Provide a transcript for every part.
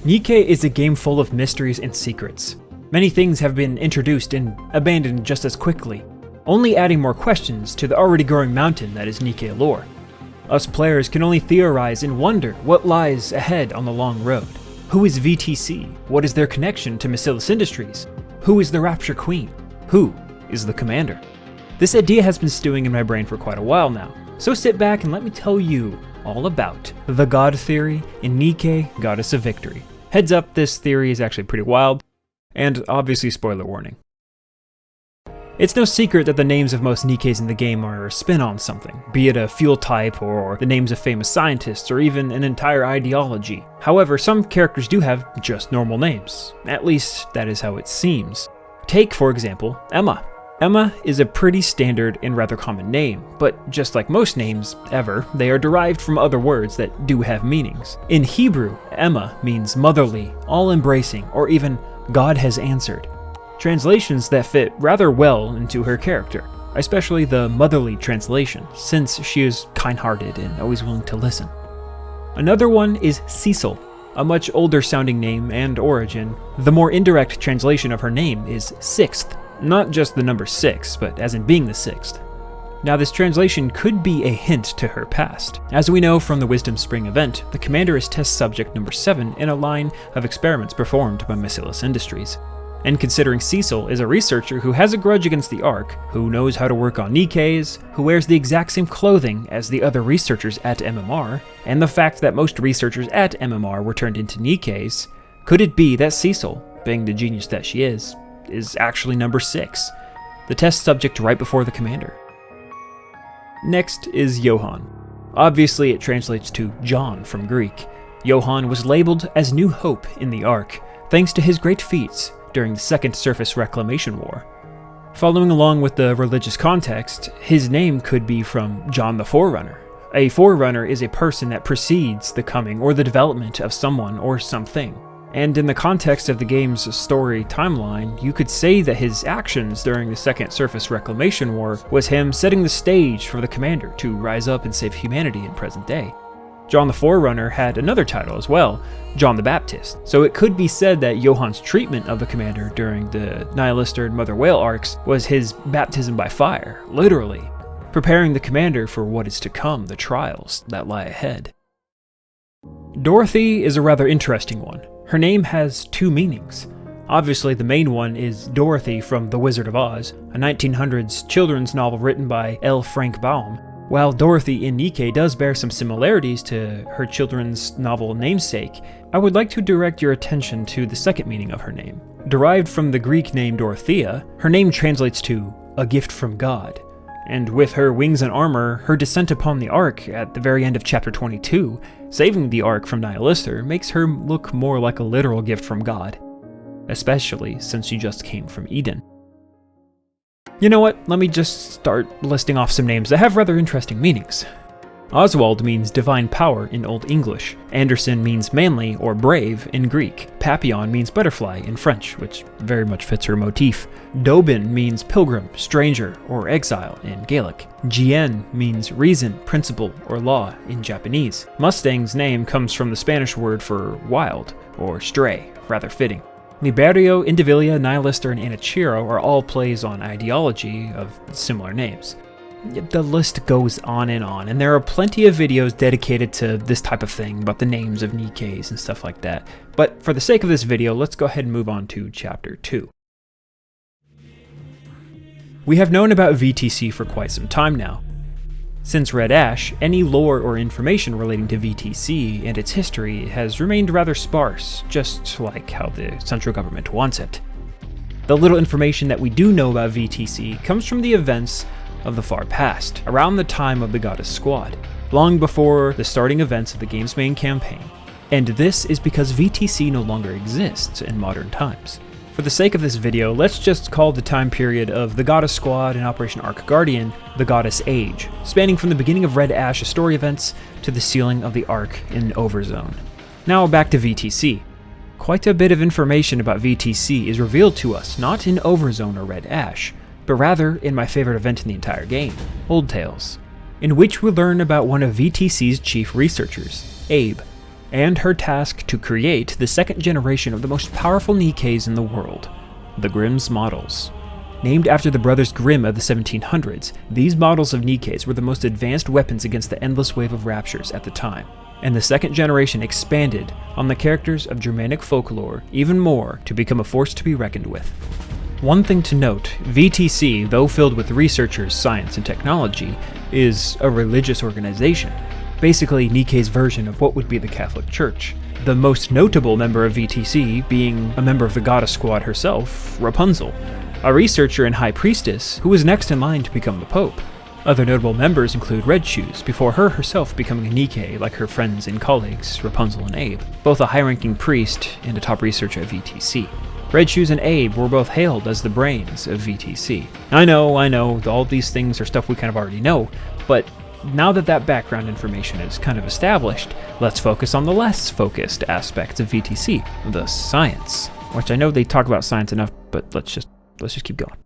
Nikke is a game full of mysteries and secrets. Many things have been introduced and abandoned just as quickly, only adding more questions to the already growing mountain that is Nikke lore. Us players can only theorize and wonder what lies ahead on the long road. Who is VTC? What is their connection to Masilis Industries? Who is the Rapture Queen? Who is the Commander? This idea has been stewing in my brain for quite a while now, so sit back and let me tell you all about the God Theory in Nikke, Goddess of Victory. Heads up, this theory is actually pretty wild, and obviously spoiler warning. It's no secret that the names of most Nikkes in the game are a spin on something, be it a fuel type or the names of famous scientists or even an entire ideology. However, some characters do have just normal names, at least that is how it seems. Take, for example, Emma. Emma is a pretty standard and rather common name, but just like most names ever, they are derived from other words that do have meanings. In Hebrew, Emma means motherly, all-embracing, or even God has answered. Translations that fit rather well into her character, especially the motherly translation, since she is kind-hearted and always willing to listen. Another one is Cecil, a much older sounding name and origin. The more indirect translation of her name is Sixth, not just the number 6, but as in being the sixth. Now this translation could be a hint to her past. As we know from the Wisdom Spring event, the commander is test subject number 7 in a line of experiments performed by Masilis Industries. And considering Cecil is a researcher who has a grudge against the Ark, who knows how to work on Nikkes, who wears the exact same clothing as the other researchers at MMR, and the fact that most researchers at MMR were turned into Nikkes, could it be that Cecil, being the genius that she is actually number 6, the test subject right before the commander? Next is Johann. Obviously it translates to John from Greek. Johann was labeled as New Hope in the Ark, thanks to his great feats during the Second Surface Reclamation War. Following along with the religious context, his name could be from John the Forerunner. A forerunner is a person that precedes the coming or the development of someone or something. And in the context of the game's story timeline, you could say that his actions during the Second Surface Reclamation War was him setting the stage for the commander to rise up and save humanity in present day. John the Forerunner had another title as well, John the Baptist, so it could be said that Johann's treatment of the commander during the Nihilister and Mother Whale arcs was his baptism by fire, literally, preparing the commander for what is to come, the trials that lie ahead. Dorothy is a rather interesting one. Her name has two meanings. Obviously, the main one is Dorothy from The Wizard of Oz, a 1900s children's novel written by L. Frank Baum. While Dorothy in Nikke does bear some similarities to her children's novel namesake, I would like to direct your attention to the second meaning of her name. Derived from the Greek name Dorothea, her name translates to a gift from God. And with her wings and armor, her descent upon the Ark at the very end of chapter 22, saving the Ark from Nihilister, makes her look more like a literal gift from God, especially since she just came from Eden. You know what, let me just start listing off some names that have rather interesting meanings. Oswald means divine power in Old English. Anderson means manly or brave in Greek. Papillon means butterfly in French, which very much fits her motif. Dobin means pilgrim, stranger, or exile in Gaelic. Jien means reason, principle, or law in Japanese. Mustang's name comes from the Spanish word for wild, or stray, rather fitting. Liberio, Indivilia, Nihilister, and Anichiro are all plays on ideology of similar names. The list goes on, and there are plenty of videos dedicated to this type of thing, about the names of Nikkes and stuff like that. But for the sake of this video, let's go ahead and move on to Chapter 2. We have known about VTC for quite some time now. Since Red Ash, any lore or information relating to VTC and its history has remained rather sparse, just like how the central government wants it. The little information that we do know about VTC comes from the events of the far past, around the time of the Goddess Squad, long before the starting events of the game's main campaign. And this is because VTC no longer exists in modern times. For the sake of this video, let's just call the time period of the Goddess Squad and Operation Ark Guardian the Goddess Age, spanning from the beginning of Red Ash's story events to the sealing of the Ark in Overzone. Now back to VTC. Quite a bit of information about VTC is revealed to us not in Overzone or Red Ash, but rather in my favorite event in the entire game, Old Tales, in which we learn about one of VTC's chief researchers, Abe. and her task to create the second generation of the most powerful Nikkes in the world, the Grimm's models. Named after the brothers Grimm of the 1700s, these models of Nikkes were the most advanced weapons against the endless wave of raptures at the time, and the second generation expanded on the characters of Germanic folklore even more to become a force to be reckoned with. One thing to note, VTC, though filled with researchers, science, and technology, is a religious organization, basically Nikke's version of what would be the Catholic Church. The most notable member of VTC being a member of the goddess squad herself, Rapunzel, a researcher and high priestess who was next in line to become the Pope. Other notable members include Red Shoes, before her herself becoming a Nikke like her friends and colleagues Rapunzel and Abe, both a high-ranking priest and a top researcher at VTC. Red Shoes and Abe were both hailed as the brains of VTC. I know, all these things are stuff we kind of already know, but now that that background information is kind of established, let's focus on the less focused aspects of VTC, the science. Which I know they talk about science enough, but let's just keep going.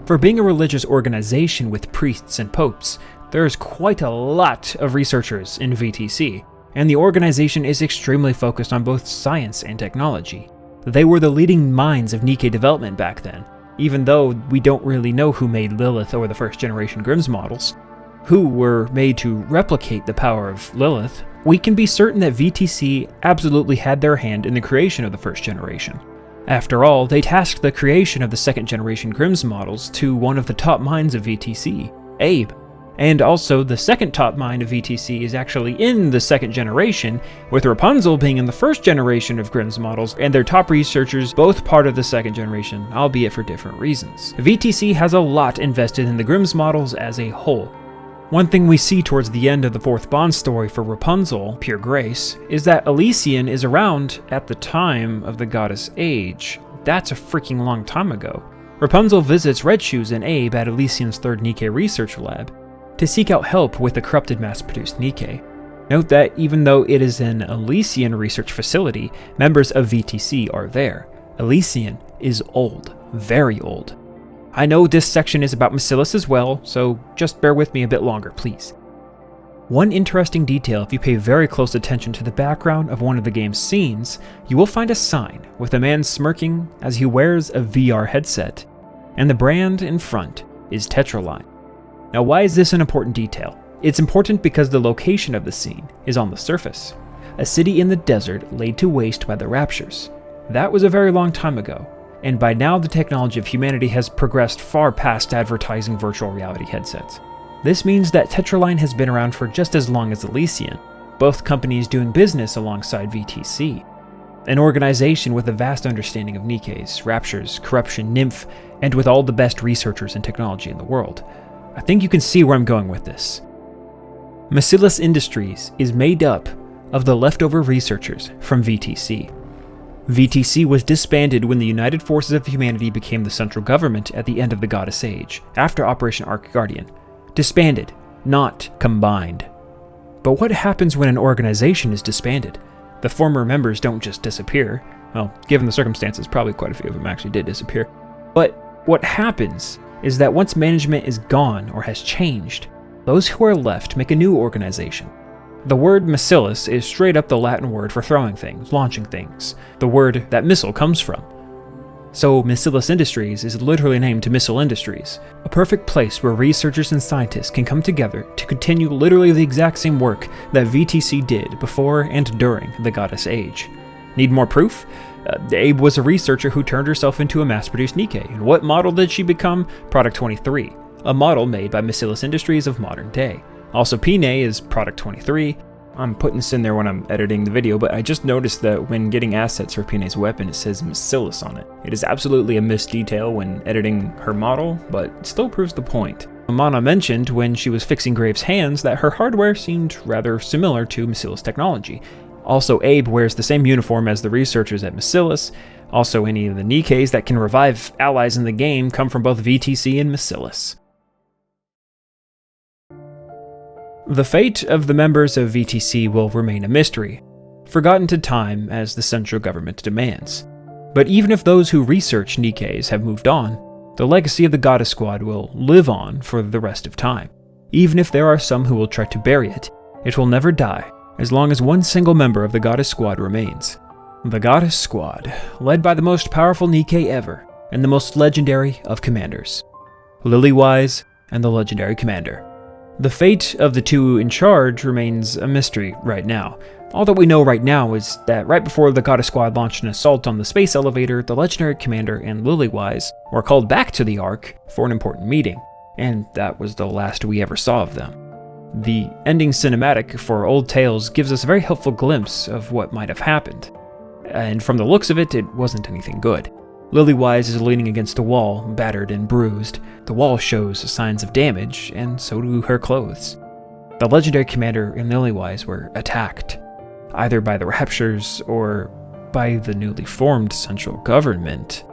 For being a religious organization with priests and popes, there's quite a lot of researchers in VTC, and the organization is extremely focused on both science and technology. They were the leading minds of Nikke development back then, even though we don't really know who made Lilith or the first generation Grimm's models, who were made to replicate the power of Lilith. We can be certain that VTC absolutely had their hand in the creation of the first generation. After all, they tasked the creation of the second generation Grimm's models to one of the top minds of VTC, Abe. And also, the second top mind of VTC is actually in the second generation, with Rapunzel being in the first generation of Grimm's models, and their top researchers both part of the second generation, albeit for different reasons. VTC has a lot invested in the Grimm's models as a whole. One thing we see towards the end of the fourth Bond story for Rapunzel, Pure Grace, is that Elysian is around at the time of the Goddess Age. That's a freaking long time ago. Rapunzel visits Red Shoes and Abe at Elysian's third Nikke research lab to seek out help with the corrupted mass-produced Nikke. Note that even though it is an Elysian research facility, members of VTC are there. Elysian is old, very old. I know this section is about Massilis as well, so just bear with me a bit longer, please. One interesting detail, if you pay very close attention to the background of one of the game's scenes, you will find a sign with a man smirking as he wears a VR headset, and the brand in front is Tetraline. Now, why is this an important detail? It's important because the location of the scene is on the surface, a city in the desert laid to waste by the Raptures. That was a very long time ago, and by now the technology of humanity has progressed far past advertising virtual reality headsets. This means that Tetraline has been around for just as long as Elysian, both companies doing business alongside VTC. An organization with a vast understanding of Nikkes, Raptures, corruption, Nymph, and with all the best researchers and technology in the world. I think you can see where I'm going with this. Massilis Industries is made up of the leftover researchers from VTC. VTC was disbanded when the United Forces of Humanity became the central government at the end of the Goddess Age, after Operation Ark Guardian. Disbanded, not combined. But what happens when an organization is disbanded? The former members don't just disappear. Well, given the circumstances, probably quite a few of them actually did disappear. But what happens is that once management is gone or has changed, those who are left make a new organization. The word Massilis is straight up the Latin word for throwing things, launching things, the word that missile comes from. So Massilis Industries is literally named to Missile Industries, a perfect place where researchers and scientists can come together to continue literally the exact same work that VTC did before and during the Goddess Age. Need more proof? Abe was a researcher who turned herself into a mass-produced Nikke, and what model did she become? Product 23, a model made by Massilis Industries of modern day. Also, Pine is Product 23. I'm putting this in there when I'm editing the video, but I just noticed that when getting assets for Pine's weapon, it says Massilis on it. It is absolutely a missed detail when editing her model, but it still proves the point. Amana mentioned when she was fixing Graves' hands that her hardware seemed rather similar to Massilis technology. Also, Abe wears the same uniform as the researchers at Massilis. Also, any of the Nikkes that can revive allies in the game come from both VTC and Massilis. The fate of the members of VTC will remain a mystery, forgotten to time as the central government demands. But even if those who research Nikkes have moved on, the legacy of the Goddess Squad will live on for the rest of time. Even if there are some who will try to bury it, it will never die, as long as one single member of the Goddess Squad remains. The Goddess Squad, led by the most powerful Nikke ever, and the most legendary of commanders, Lilywise and the Legendary Commander. The fate of the two in charge remains a mystery right now. All that we know right now is that right before the Goddess Squad launched an assault on the space elevator, the Legendary Commander and Lilywise were called back to the Ark for an important meeting, and that was the last we ever saw of them. The ending cinematic for Old Tales gives us a very helpful glimpse of what might have happened, and from the looks of it, it wasn't anything good. Lilywise is leaning against a wall, battered and bruised. The wall shows signs of damage, and so do her clothes. The Legendary Commander and Lilywise were attacked, either by the Raptures or by the newly formed central government.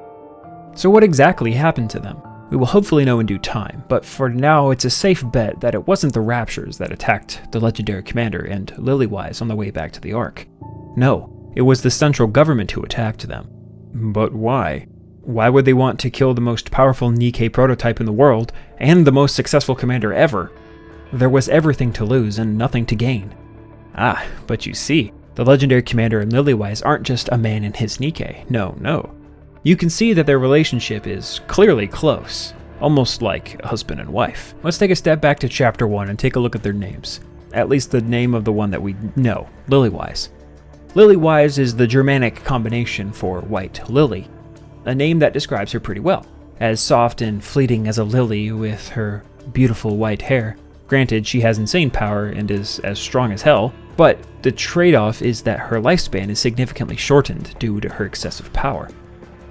So what exactly happened to them? We will hopefully know in due time, but for now it's a safe bet that it wasn't the Raptures that attacked the Legendary Commander and Lilywise on the way back to the Ark. No, it was the central government who attacked them. But why? Why would they want to kill the most powerful Nikke prototype in the world, and the most successful commander ever? There was everything to lose and nothing to gain. Ah, but you see, the Legendary Commander and Lilywise aren't just a man and his Nikke. No. You can see that their relationship is clearly close, almost like a husband and wife. Let's take a step back to Chapter 1 and take a look at their names. At least the name of the one that we know, Lilywise. Lilywise is the Germanic combination for white lily, a name that describes her pretty well. As soft and fleeting as a lily with her beautiful white hair. Granted, she has insane power and is as strong as hell, but the trade-off is that her lifespan is significantly shortened due to her excessive power.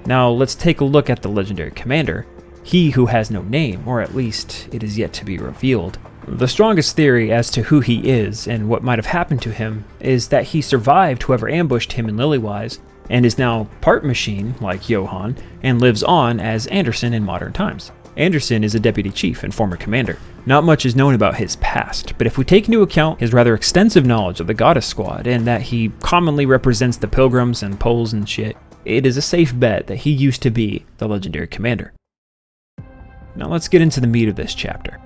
Now let's take a look at the Legendary Commander, he who has no name, or at least it is yet to be revealed. The strongest theory as to who he is and what might have happened to him is that he survived whoever ambushed him in Lilywise, and is now part machine, like Johann, and lives on as Anderson in modern times. Anderson is a deputy chief and former commander. Not much is known about his past, but if we take into account his rather extensive knowledge of the Goddess Squad, and that he commonly represents the pilgrims and Poles and shit, it is a safe bet that he used to be the Legendary Commander. Now let's get into the meat of this chapter.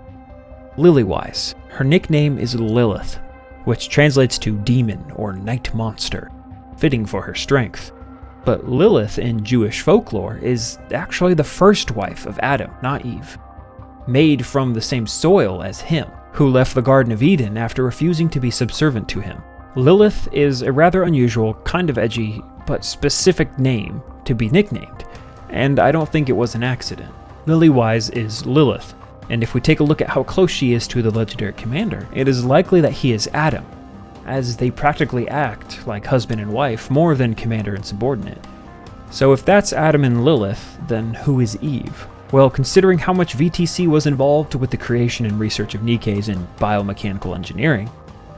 Lilywise. Her nickname is Lilith, which translates to demon or night monster, fitting for her strength. But Lilith in Jewish folklore is actually the first wife of Adam, not Eve, made from the same soil as him, who left the Garden of Eden after refusing to be subservient to him. Lilith is a rather unusual, kind of edgy, but specific name to be nicknamed, and I don't think it was an accident. Lilywise is Lilith, and if we take a look at how close she is to the Legendary Commander, it is likely that he is Adam, as they practically act like husband and wife more than commander and subordinate. So if that's Adam and Lilith, then who is Eve? Well, considering how much VTC was involved with the creation and research of Nikkes in biomechanical engineering,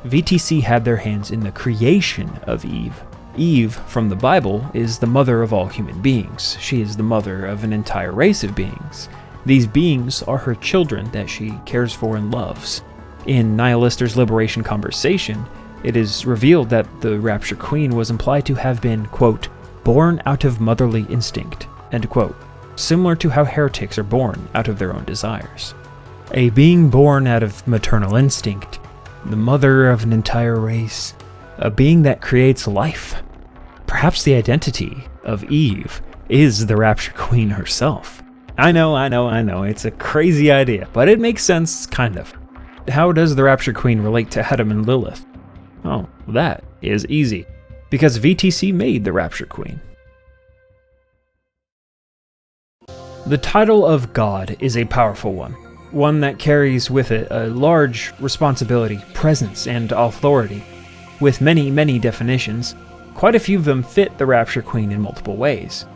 VTC had their hands in the creation of Eve. Eve, from the Bible, is the mother of all human beings. She is the mother of an entire race of beings. These beings are her children that she cares for and loves. In Nihilister's Liberation Conversation, it is revealed that the Rapture Queen was implied to have been, quote, born out of motherly instinct, end quote, similar to how heretics are born out of their own desires. A being born out of maternal instinct, the mother of an entire race, a being that creates life. Perhaps the identity of Eve is the Rapture Queen herself. I know, it's a crazy idea, but it makes sense, kind of. How does the Rapture Queen relate to Adam and Lilith? Oh, that is easy, because VTC made the Rapture Queen. The title of God is a powerful one that carries with it a large responsibility, presence, and authority. With many definitions, quite a few of them fit the Rapture Queen in multiple ways.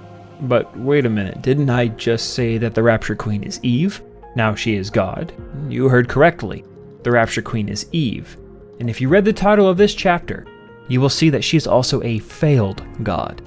But wait a minute, didn't I just say that the Rapture Queen is Eve? Now she is God? You heard correctly. The Rapture Queen is Eve. And if you read the title of this chapter, you will see that she is also a failed god.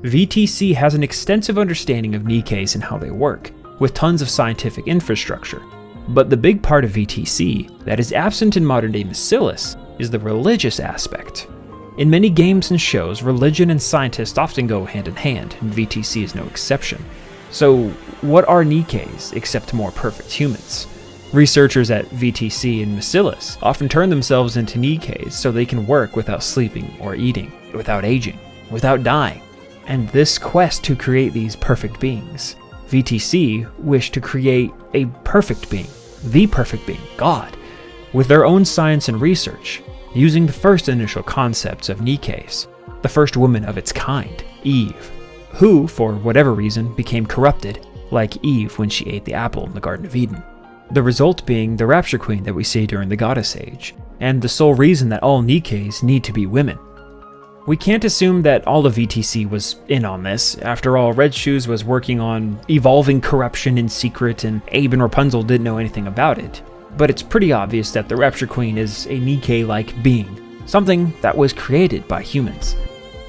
VTC has an extensive understanding of Nikkes and how they work, with tons of scientific infrastructure. But the big part of VTC that is absent in modern-day Bacillus is the religious aspect. In many games and shows, religion and scientists often go hand in hand, and VTC is no exception. So, what are Nikkes except more perfect humans? Researchers at VTC and Bacillus often turn themselves into Nikkes so they can work without sleeping or eating, without aging, without dying. And this quest to create these perfect beings, VTC wish to create a perfect being, the perfect being, God, with their own science and research, using the first initial concepts of Nikkes, the first woman of its kind, Eve, who, for whatever reason, became corrupted, like Eve when she ate the apple in the Garden of Eden. The result being the Rapture Queen that we see during the Goddess Age, and the sole reason that all Nikkes need to be women. We can't assume that all of VTC was in on this. After all, Red Shoes was working on evolving corruption in secret, and Abe and Rapunzel didn't know anything about it. But it's pretty obvious that the Rapture Queen is a Nikke-like being, something that was created by humans.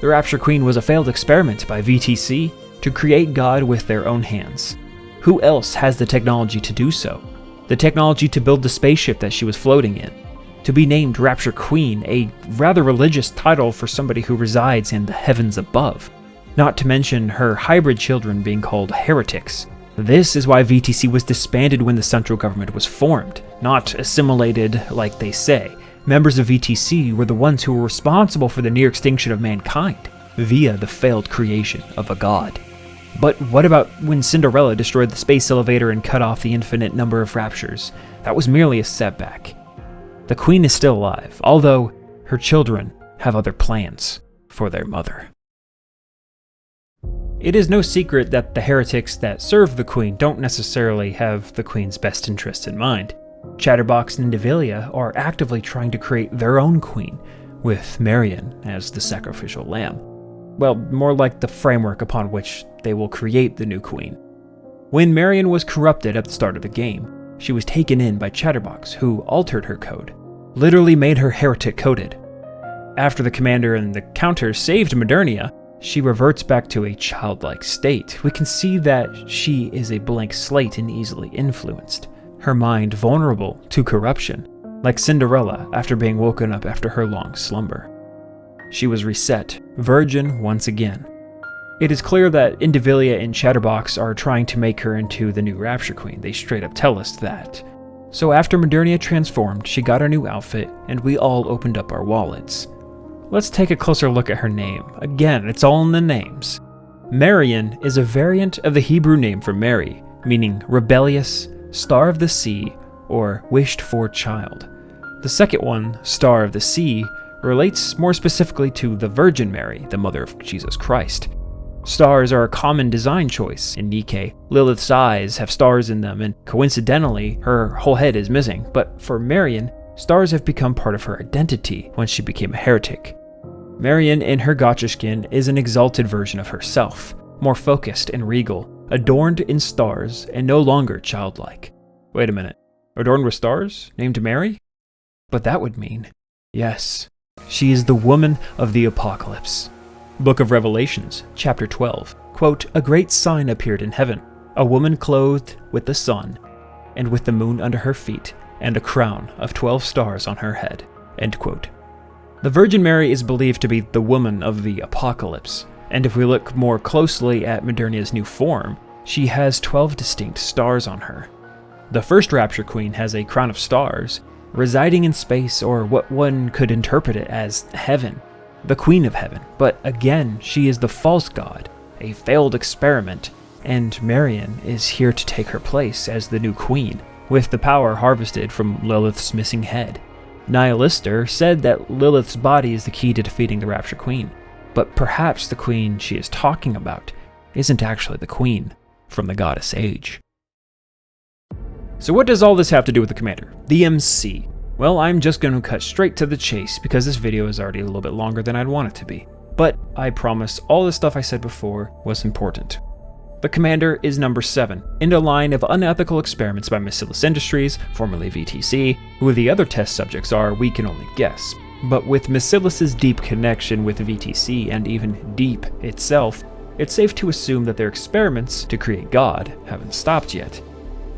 The Rapture Queen was a failed experiment by VTC to create God with their own hands. Who else has the technology to do so? The technology to build the spaceship that she was floating in. To be named Rapture Queen, a rather religious title for somebody who resides in the heavens above. Not to mention her hybrid children being called heretics. This is why VTC was disbanded when the central government was formed, not assimilated like they say. Members of VTC were the ones who were responsible for the near extinction of mankind, via the failed creation of a god. But what about when Cinderella destroyed the space elevator and cut off the infinite number of raptures? That was merely a setback. The Queen is still alive, although her children have other plans for their mother. It is no secret that the heretics that serve the Queen don't necessarily have the Queen's best interests in mind. Chatterbox and Indivilia are actively trying to create their own queen, with Marion as the sacrificial lamb. Well, more like the framework upon which they will create the new queen. When Marion was corrupted at the start of the game, she was taken in by Chatterbox, who altered her code, literally made her heretic-coded. After the commander and the counter saved Modernia, she reverts back to a childlike state. We can see that she is a blank slate and easily influenced, her mind vulnerable to corruption, like Cinderella after being woken up after her long slumber. She was reset, virgin once again. It is clear that Indivilia and Chatterbox are trying to make her into the new Rapture Queen. They straight up tell us that. So after Modernia transformed, she got her new outfit, and we all opened up our wallets. Let's take a closer look at her name. Again, it's all in the names. Marion is a variant of the Hebrew name for Mary, meaning rebellious, star of the sea, or wished for child. The second one, star of the sea, relates more specifically to the Virgin Mary, the mother of Jesus Christ. Stars are a common design choice in Nikke. Lilith's eyes have stars in them, and coincidentally, her whole head is missing. But for Marion, stars have become part of her identity when she became a heretic. Marion in her gotcha skin is an exalted version of herself, more focused and regal, adorned in stars and no longer childlike. Wait a minute, adorned with stars? Named Mary? But that would mean, yes, she is the woman of the apocalypse. Book of Revelations, chapter 12, quote, "A great sign appeared in heaven, a woman clothed with the sun, and with the moon under her feet, and a crown of 12 stars on her head," end quote. The Virgin Mary is believed to be the woman of the apocalypse, and if we look more closely at Modernia's new form, she has 12 distinct stars on her. The first Rapture Queen has a crown of stars, residing in space, or what one could interpret it as heaven, the Queen of Heaven, but again, she is the false god, a failed experiment, and Marion is here to take her place as the new queen, with the power harvested from Lilith's missing head. Nihilister said that Lilith's body is the key to defeating the Rapture Queen, but perhaps the queen she is talking about isn't actually the queen from the Goddess Age. So what does all this have to do with the commander, the MC? Well, I'm just going to cut straight to the chase because this video is already a little bit longer than I'd want it to be. But I promise all the stuff I said before was important. The commander is number 7 in a line of unethical experiments by Bacillus Industries, formerly VTC. Who the other test subjects are, we can only guess. But with Bacillus's deep connection with VTC and even deep itself, it's safe to assume that their experiments to create God haven't stopped yet.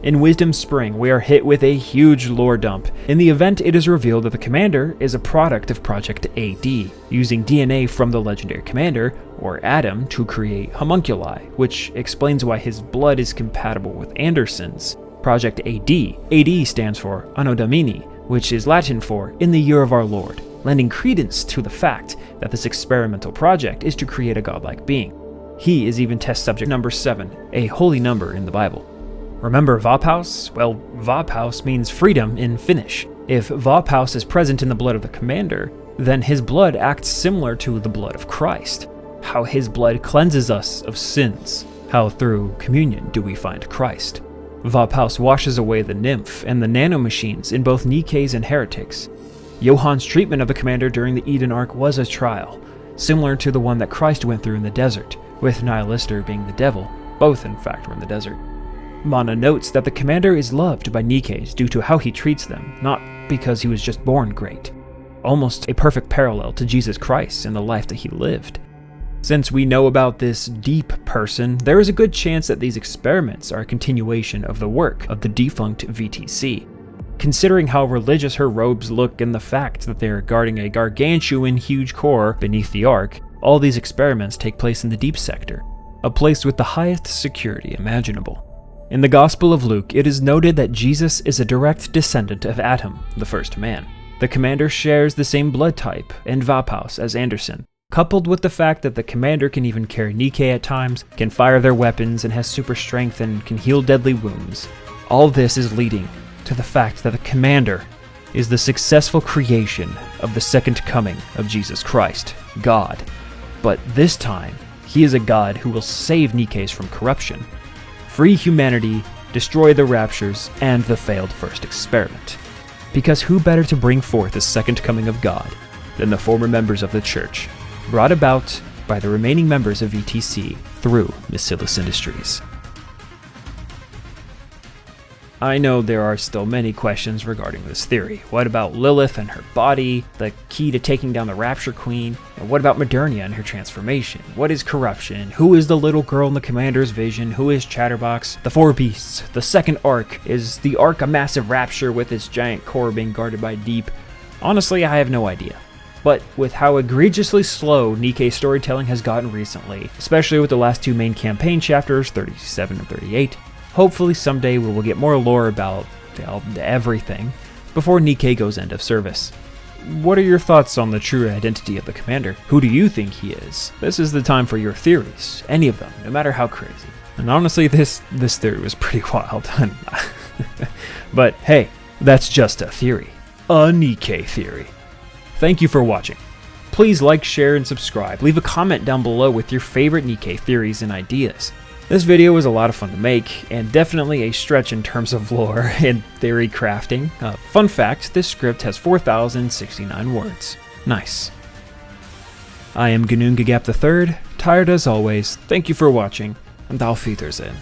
In Wisdom Spring, we are hit with a huge lore dump. In the event, it is revealed that the commander is a product of Project AD, using DNA from the legendary commander, or Adam, to create homunculi, which explains why his blood is compatible with Anderson's. Project AD. AD stands for Anno Domini, which is Latin for in the year of our Lord, lending credence to the fact that this experimental project is to create a godlike being. He is even test subject number 7, a holy number in the Bible. Remember Vapaus? Well, Vapaus means freedom in Finnish. If Vapaus is present in the blood of the commander, then his blood acts similar to the blood of Christ. How his blood cleanses us of sins. How through communion do we find Christ. Vapaus washes away the nymph and the nanomachines in both Nikkes and heretics. Johann's treatment of the commander during the Eden Ark was a trial, similar to the one that Christ went through in the desert, with Nihilister being the devil. Both, in fact, were in the desert. Mana notes that the commander is loved by Nikkes due to how he treats them, not because he was just born great. Almost a perfect parallel to Jesus Christ and the life that he lived. Since we know about this deep person, there is a good chance that these experiments are a continuation of the work of the defunct VTC. Considering how religious her robes look and the fact that they are guarding a gargantuan huge core beneath the Ark, all these experiments take place in the deep sector, a place with the highest security imaginable. In the Gospel of Luke, it is noted that Jesus is a direct descendant of Adam, the first man. The commander shares the same blood type and Vapaus as Anderson, coupled with the fact that the commander can even carry Nikke at times, can fire their weapons and has super strength and can heal deadly wounds. All this is leading to the fact that the commander is the successful creation of the second coming of Jesus Christ, God. But this time, he is a God who will save Nikkes from corruption, free humanity, destroy the raptures, and the failed first experiment. Because who better to bring forth the second coming of God than the former members of the church, brought about by the remaining members of VTC through Missilus Industries. I know there are still many questions regarding this theory. What about Lilith and her body, the key to taking down the Rapture Queen? And what about Modernia and her transformation? What is corruption? Who is the little girl in the commander's vision? Who is Chatterbox? The four beasts. The second Ark. Is the Ark a massive rapture with its giant core being guarded by deep? Honestly, I have no idea. But with how egregiously slow Nikke storytelling has gotten recently, especially with the last two main campaign chapters, 37 and 38, hopefully someday we will get more lore about everything before Nikke goes end of service. What are your thoughts on the true identity of the commander? Who do you think he is? This is the time for your theories, any of them, no matter how crazy. And honestly, this theory was pretty wild. But hey, that's just a theory. A Nikke theory. Thank you for watching. Please like, share, and subscribe. Leave a comment down below with your favorite Nikke theories and ideas. This video was a lot of fun to make, and definitely a stretch in terms of lore and theory crafting. Fun fact, this script has 4,069 words. Nice. I am Ganoongagap III, tired as always, thank you for watching, and auf Wiedersehen.